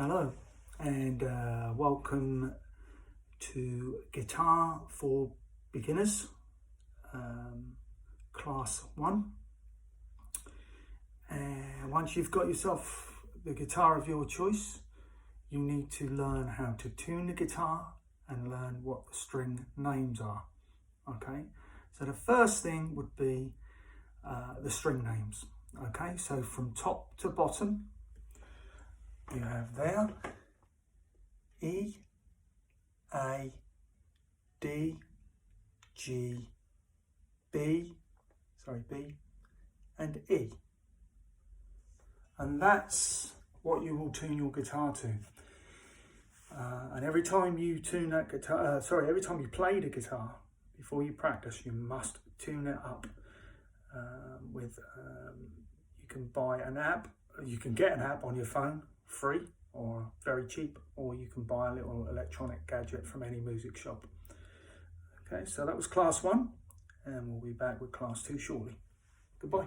Hello and welcome to Guitar for Beginners, Class 1. And once you've got yourself the guitar of your choice, you need to learn how to tune the guitar and learn what the string names are. Okay, so the first thing would be the string names. Okay, so from top to bottom, you have there E, A, D, G, B, and E. And that's what you will tune your guitar to. And every time you tune that guitar, every time you play the guitar, before you practice, you must tune it up you can buy an app, you can get an app on your phone, free or very cheap, or you can buy a little electronic gadget from any music shop. Okay, so that was class 1, and we'll be back with class 2 shortly. Goodbye.